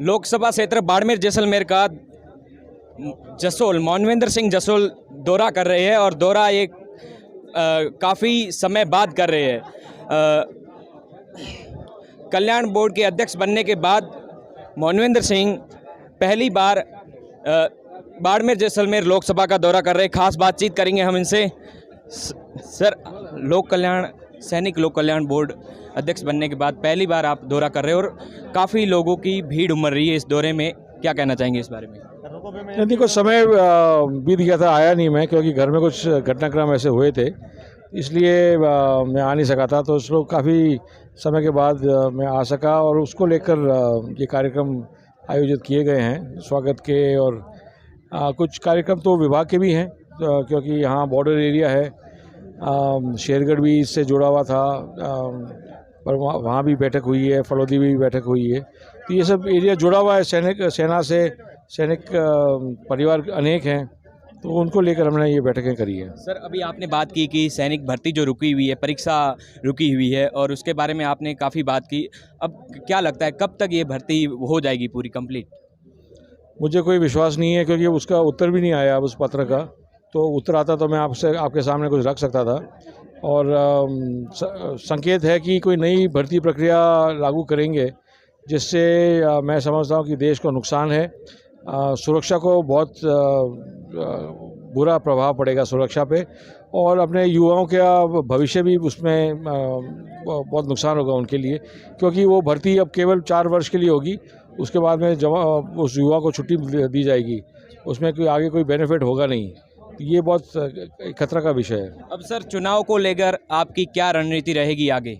लोकसभा क्षेत्र बाड़मेर जैसलमेर का जसोल मोनवेंद्र सिंह जसोल दौरा कर रहे हैं और दौरा एक काफ़ी समय बाद कर रहे हैं। कल्याण बोर्ड के अध्यक्ष बनने के बाद मोनवेंद्र सिंह पहली बार बाड़मेर जैसलमेर लोकसभा का दौरा कर रहे हैं। खास बातचीत करेंगे हम इनसे। सर, सैनिक लोक कल्याण बोर्ड अध्यक्ष बनने के बाद पहली बार आप दौरा कर रहे हो और काफ़ी लोगों की भीड़ उमड़ रही है इस दौरे में, क्या कहना चाहेंगे इस बारे में? नहीं, कुछ समय बीत गया था, आया नहीं मैं, क्योंकि घर में कुछ घटनाक्रम ऐसे हुए थे, इसलिए मैं आ नहीं सका था। तो उसको काफ़ी समय के बाद मैं आ सका और उसको लेकर ये कार्यक्रम आयोजित किए गए हैं स्वागत के। और कुछ कार्यक्रम तो विभाग के भी हैं, क्योंकि यहाँ बॉर्डर एरिया है। शेरगढ़ भी इससे जुड़ा हुआ था, पर वहाँ भी बैठक हुई है, फलौदी भी बैठक हुई है। तो ये सब एरिया जुड़ा हुआ है सेना से। सैनिक परिवार अनेक हैं, तो उनको लेकर हमने ये बैठकें करी है। सर, अभी आपने बात की कि सैनिक भर्ती जो रुकी हुई है, परीक्षा रुकी हुई है, और उसके बारे में आपने काफ़ी बात की। अब क्या लगता है कब तक ये भर्ती हो जाएगी पूरी कंप्लीट? मुझे कोई विश्वास नहीं है, क्योंकि उसका उत्तर भी नहीं आया उस पत्र का। तो उत्तर आता तो मैं आपके सामने कुछ रख सकता था। और संकेत है कि कोई नई भर्ती प्रक्रिया लागू करेंगे, जिससे मैं समझता हूँ कि देश को नुकसान है। सुरक्षा को बहुत बुरा प्रभाव पड़ेगा सुरक्षा पे, और अपने युवाओं का भविष्य भी उसमें बहुत नुकसान होगा उनके लिए, क्योंकि वो भर्ती अब केवल 4 वर्ष के लिए होगी। उसके बाद में उस युवा को छुट्टी दी जाएगी, उसमें कोई आगे कोई बेनिफिट होगा नहीं। ये बहुत खतरा का विषय है। अब सर, चुनाव को लेकर आपकी क्या रणनीति रहेगी आगे?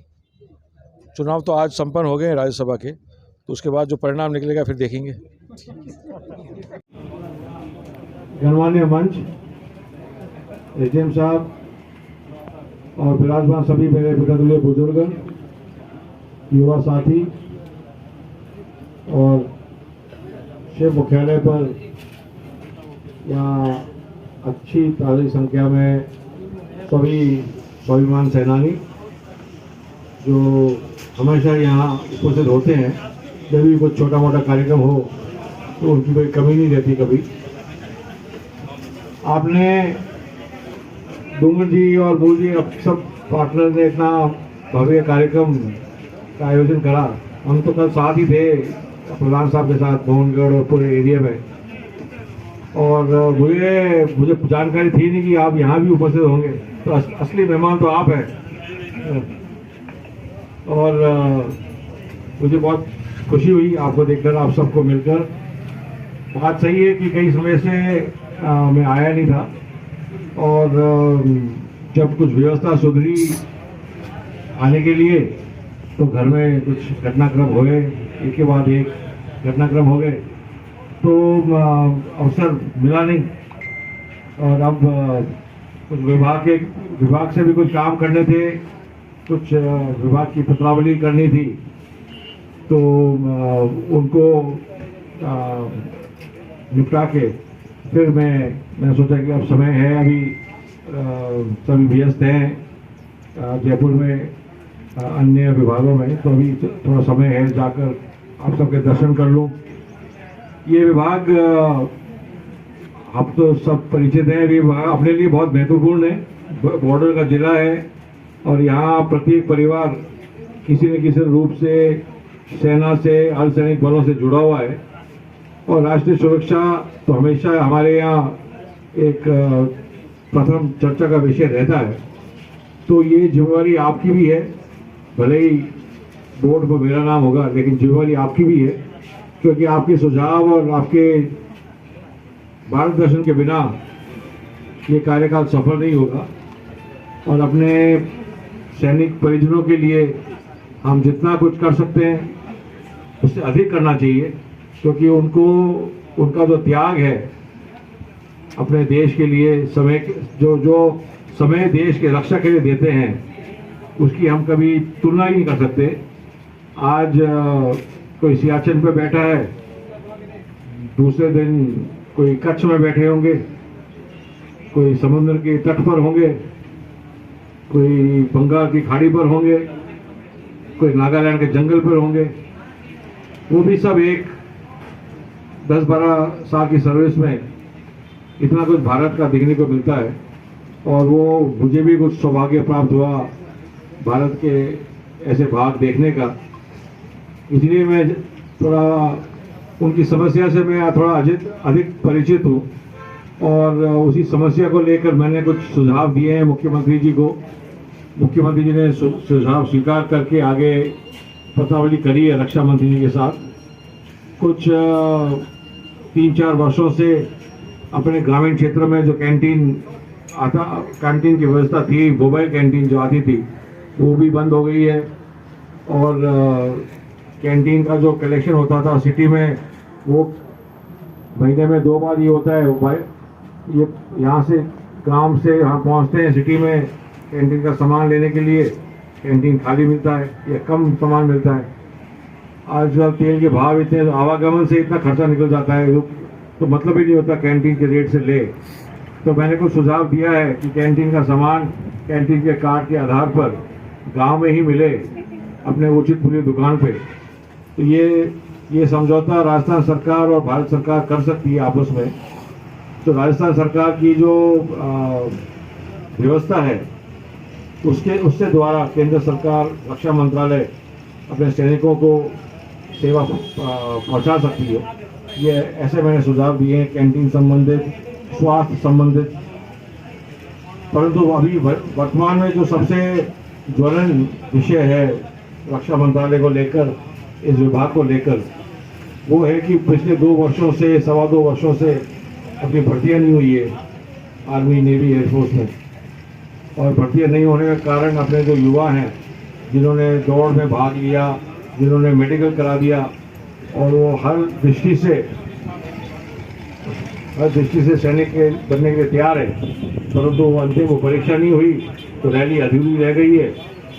चुनाव तो आज संपन्न हो गए राज्यसभा के, तो उसके बाद जो परिणाम निकलेगा फिर देखेंगे। गणमान्य मंच, एजेम साहब और विराजमान सभी मेरे विकटुल्य बुजुर्ग, युवा साथी और शिव मुख्यालय पर यहाँ अच्छी ताज़ी संख्या में सभी स्वाभिमान सेनानी जो हमेशा यहाँ उपस्थित होते हैं, जब भी कुछ छोटा मोटा कार्यक्रम हो तो उनकी कोई कमी नहीं रहती कभी। आपने डूंगर जी और मूल जी अब सब पार्टनर ने इतना भव्य कार्यक्रम का आयोजन करा। हम तो कल साथ ही थे प्रधान साहब के साथ मोहनगढ़ और पूरे एरिया में, और मुझे जानकारी थी नहीं कि आप यहाँ भी उपस्थित होंगे। तो असली मेहमान तो आप हैं, और मुझे बहुत खुशी हुई आपको देखकर, आप सबको मिलकर। बात सही है कि कई समय से मैं आया नहीं था, और जब कुछ व्यवस्था सुधरी आने के लिए तो घर में कुछ घटनाक्रम हो गए, एक के बाद एक घटनाक्रम हो गए, तो अवसर मिला नहीं। और अब कुछ विभाग से भी कुछ काम करने थे, कुछ विभाग की पत्रावली करनी थी, तो उनको निपटा के फिर मैंने सोचा कि अब समय है, अभी सभी व्यस्त हैं जयपुर में अन्य विभागों में, तो अभी थोड़ा समय है जाकर आप सबके दर्शन कर लूँ। ये विभाग आप तो सब परिचित हैं, ये विभाग अपने लिए बहुत महत्वपूर्ण है। बॉर्डर का जिला है, और यहाँ प्रत्येक परिवार किसी न किसी रूप से सेना से, अर्धसैनिक बलों से जुड़ा हुआ है, और राष्ट्रीय सुरक्षा तो हमेशा हमारे यहाँ एक प्रथम चर्चा का विषय रहता है। तो ये जिम्मेवारी आपकी भी है, भले ही बोर्ड पर मेरा नाम होगा, लेकिन जिम्मेवारी आपकी भी है, क्योंकि आपके सुझाव और आपके मार्गदर्शन के बिना ये कार्यकाल सफल नहीं होगा। और अपने सैनिक परिजनों के लिए हम जितना कुछ कर सकते हैं उससे अधिक करना चाहिए, क्योंकि उनका जो त्याग है अपने देश के लिए, जो समय देश के रक्षा के लिए देते हैं, उसकी हम कभी तुलना ही नहीं कर सकते। आज कोई सियाचिन पे बैठा है, दूसरे दिन कोई कच्छ में बैठे होंगे, कोई समुद्र के तट पर होंगे, कोई बंगाल की खाड़ी पर होंगे, कोई नागालैंड के जंगल पर होंगे। वो भी सब एक 10-12 साल की सर्विस में इतना कुछ भारत का देखने को मिलता है, और वो मुझे भी कुछ सौभाग्य प्राप्त हुआ भारत के ऐसे भाग देखने का। इसलिए मैं थोड़ा उनकी समस्या से मैं थोड़ा अधिक परिचित हूँ, और उसी समस्या को लेकर मैंने कुछ सुझाव दिए हैं मुख्यमंत्री जी को। मुख्यमंत्री जी ने सुझाव स्वीकार करके आगे पत्रावली करी है रक्षा मंत्री जी के साथ। कुछ 3-4 वर्षों से अपने ग्रामीण क्षेत्र में जो कैंटीन की व्यवस्था थी, मोबाइल कैंटीन जो आती थी, वो भी बंद हो गई है। और कैंटीन का जो कलेक्शन होता था सिटी में, वो महीने में 2 बार ये होता है। ये यहाँ से गांव से यहाँ पहुँचते हैं सिटी में कैंटीन का सामान लेने के लिए, कैंटीन खाली मिलता है या कम सामान मिलता है। आजकल तेल के भाव इतने, आवागमन से इतना खर्चा निकल जाता है, तो मतलब ही नहीं होता कैंटीन के रेट से ले। तो मैंने कुछ सुझाव दिया है कि कैंटीन का सामान कैंटीन के कार्ड के आधार पर गांव में ही मिले, अपने उचित मूल्य दुकान पे। तो ये समझौता राजस्थान सरकार और भारत सरकार कर सकती है आपस में। तो राजस्थान सरकार की जो व्यवस्था है उससे द्वारा केंद्र सरकार, रक्षा मंत्रालय अपने सैनिकों को सेवा पहुंचा सकती है। ये ऐसे मैंने सुझाव दिए हैं, कैंटीन संबंधित, स्वास्थ्य संबंधित। परंतु अभी वर्तमान में जो सबसे ज्वलंत विषय है रक्षा मंत्रालय को लेकर, इस विभाग को लेकर, वो है कि पिछले 2 वर्षों से, 2.25 वर्षों से अपनी भर्तियाँ नहीं हुई है आर्मी, नेवी, एयरफोर्स में। और भर्तियाँ नहीं होने का कारण अपने जो युवा हैं, जिन्होंने दौड़ में भाग लिया, जिन्होंने मेडिकल करा दिया, और वो हर दृष्टि से सैनिक के बनने के लिए तैयार है, परंतु अंतिम वो परीक्षा नहीं हुई तो रैली अधूरी रह गई है,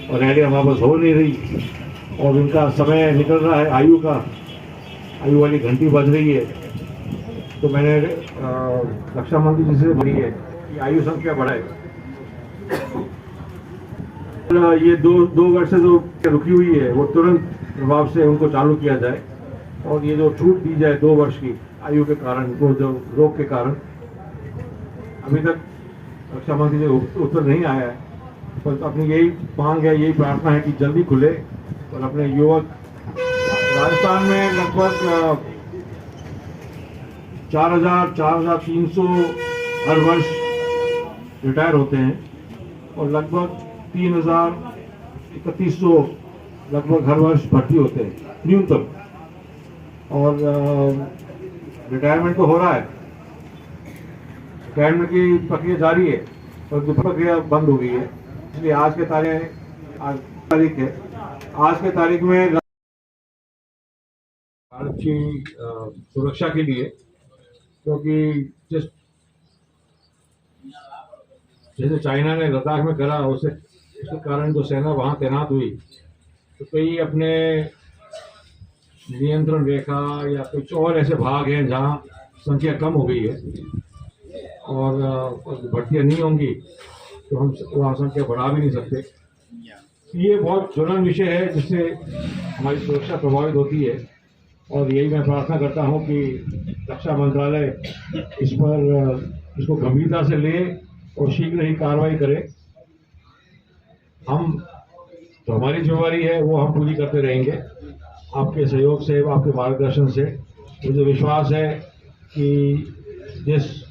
और रैलियाँ वापस हो नहीं रही, और उनका समय निकल रहा है, आयु वाली घंटी बज रही है। तो मैंने रक्षा मंत्री जी से बोली है कि आयु संख्या बढ़ाए। ये दो वर्ष से जो रुकी हुई है वो तुरंत प्रभाव से उनको चालू किया जाए, और ये जो छूट दी जाए 2 वर्ष की आयु के कारण, वो जो रोग के कारण, अभी तक रक्षा मंत्री जी उत्तर नहीं आया है। पर अपनी यही मांग है, यही प्रार्थना है कि जल्दी खुले और अपने युवक, राजस्थान में लगभग 4,300 हर वर्ष रिटायर होते हैं, और लगभग 3,3100 लगभग हर वर्ष भर्ती होते हैं न्यूनतम। और रिटायरमेंट तो हो रहा है, रिटायरमेंट की प्रक्रिया जारी है, और प्रक्रिया बंद हो गई है। इसलिए आज के तारीख में भारत की सुरक्षा के लिए, क्योंकि जैसे चाइना ने लद्दाख में करा, उसके कारण जो सेना वहाँ तैनात हुई, तो कई अपने नियंत्रण रेखा या कुछ और ऐसे भाग हैं जहाँ संख्या कम हो गई है, और भर्तियाँ नहीं होंगी तो हम वहाँ संख्या बढ़ा भी नहीं सकते। ये बहुत ज्वलंत विषय है जिससे हमारी सुरक्षा प्रभावित होती है, और यही मैं प्रार्थना करता हूँ कि रक्षा मंत्रालय इसको गंभीरता से ले और शीघ्र ही कार्रवाई करे। जो हमारी जिम्मेवारी है वो हम पूरी करते रहेंगे, आपके सहयोग से, आपके मार्गदर्शन से। मुझे विश्वास है कि इस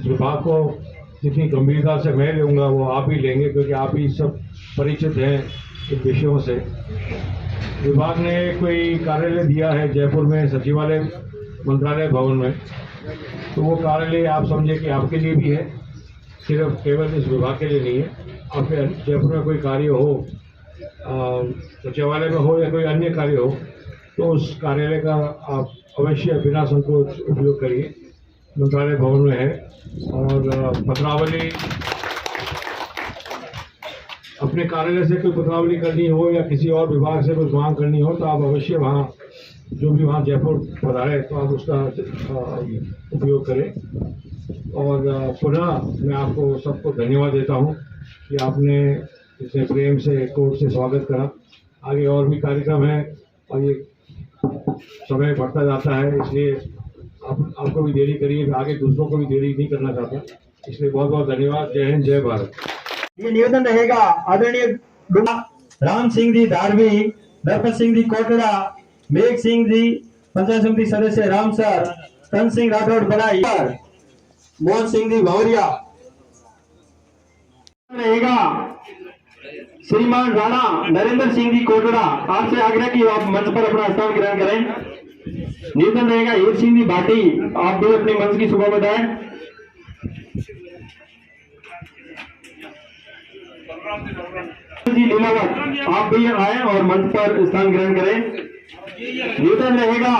विभाग को जितनी गंभीरता से मैं लूँगा वो आप ही लेंगे, क्योंकि आप ही सब परिचित हैं इन विषयों से। विभाग ने कोई कार्यालय दिया है जयपुर में, सचिवालय मंत्रालय भवन में, तो वो कार्यालय आप समझे कि आपके लिए भी है, सिर्फ केवल इस विभाग के लिए नहीं है। आपके जयपुर में कोई कार्य हो, सचिवालय में हो या कोई अन्य कार्य हो, तो उस कार्यालय का आप अवश्य बिना संकोच उपयोग करिए, मंत्रालय भवन में है। और पत्रावली, अपने कार्यालय से कोई पत्रावली करनी हो या किसी और विभाग से कोई मांग करनी हो, तो आप अवश्य वहाँ, जो भी वहाँ जयपुर पधारे, तो आप उसका उपयोग करें। और पुनः मैं आपको सबको धन्यवाद देता हूँ कि आपने इसे प्रेम से, कोर्ट से स्वागत करा। आगे और भी कार्यक्रम है, और ये समय बढ़ता जाता है, इसलिए आपको भी देरी करी है, आगे दूसरों को भी देरी नहीं करना चाहता, इसलिए बहुत बहुत धन्यवाद। जय हिंद, जय भारत। ये निवेदन रहेगा आदरणीय राम सिंह जी धारवी, दर्पण सिंह जी कोटड़ा, मेघ सिंह जी पंचायत समिति सदस्य रामसर, तन सिंह राठौड़ बड़ाई, मोहन सिंह जी भवरिया रहेगा श्रीमान राणा नरेंद्र सिंह जी कोटड़ा। आपसे आग्रह की आप मंच पर अपना स्थान ग्रहण करें। निवेदन रहेगा हीर सिंह जी भाटी, आप भी अपने मंच की शोभा बढ़ाएं। जी लीलावत, आप भी आए और मंच पर स्थान ग्रहण करें। निवेदन रहेगा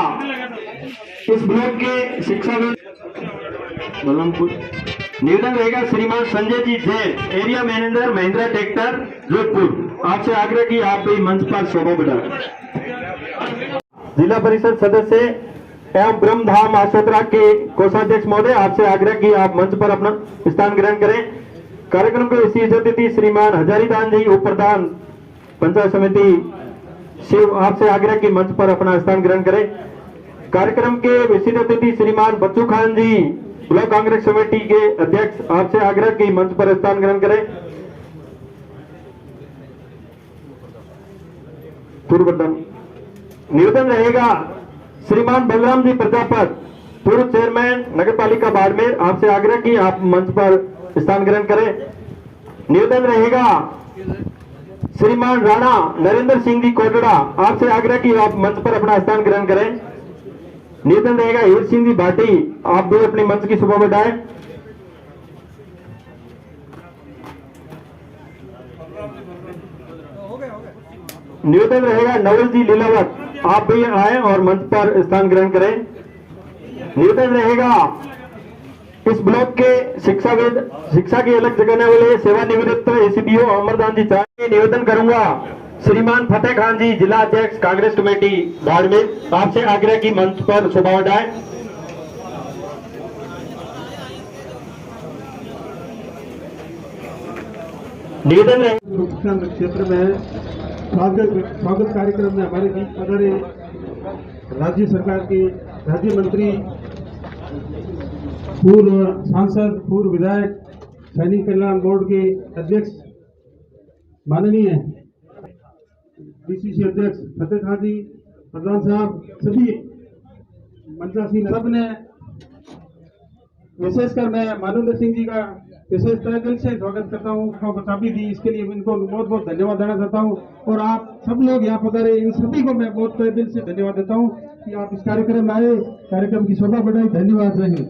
इस ब्लॉक के शिक्षाविद बलरामपुर, निवेदन रहेगा श्रीमान Sanjay ji Jain, area manager Mahindra tractor Jodhpur. आपसे आग्रह की आप भी मंच पर शोभा बढ़ाएं। जिला परिषद सदस्य एवं ब्रह्मधाम आशोत्रा के कोषाध्यक्ष महोदय, आपसे आग्रह की आप मंच पर अपना स्थान ग्रहण करें। कार्यक्रम के विशेष अतिथि श्रीमान हजारीदान जी, उप प्रधान पंचायत समिति शिव, आपसे आग्रह की मंच पर अपना स्थान ग्रहण करें। कार्यक्रम के विशेष अतिथि श्रीमान बच्चू खान जी, ब्लॉक कांग्रेस कमेटी के अध्यक्ष, आपसे आग्रह की मंच पर स्थान ग्रहण करें। पूर्व प्रधान निवेदन रहेगा श्रीमान बलराम जी प्रजापत, पूर्व चेयरमैन नगर पालिका बाड़मेर, आपसे आग्रह की आप मंच पर स्थान ग्रहण करें। निवेदन रहेगा श्रीमान राणा नरेंद्र सिंह जी कोटड़ा, आपसे आग्रह की आप मंच पर अपना स्थान ग्रहण करें। निवेदन रहेगा हीर सिंह जी भाटी, आप भी अपनी मंच की शोभा बढ़ाएं। निवेदन रहेगा नवल जी लीलावत, आप भी आए और मंच पर स्थान ग्रहण करें। निवेदन रहेगा इस ब्लॉक के शिक्षाविद, शिक्षा की अलग जगाने वाले सेवानिवृत्त एसीपीओ अमरदान जी चाहिए। निवेदन करूंगा श्रीमान फतेह खान जी, जिला अध्यक्ष कांग्रेस कमेटी बाड़मेर, आपसे आग्रह की मंच पर शोभा बढ़ाएं। निवेदन शिक्षा क्षेत्र में स्वागत कार्यक्रम में हमारे बीच पधारे राज्य सरकार के राज्य मंत्री, पूर्व सांसद, पूर्व विधायक, सैनिक कल्याण बोर्ड के अध्यक्ष माननीय डीसीसी अध्यक्ष फतेह खान जी, प्रधान साहब, सभी मंत्रासीन, सब ने, विशेषकर मैं मानवेंद्र सिंह जी का विशेष तहे दिल से स्वागत करता हूँ। चाबी दी इसके लिए इनको बहुत बहुत धन्यवाद देना चाहता हूँ। और आप सब लोग यहाँ पधारे, इन सभी को मैं बहुत तहे दिल से धन्यवाद देता हूँ कि आप इस कार्यक्रम में आए, कार्यक्रम की शोभा बढ़ाई। धन्यवाद। रहे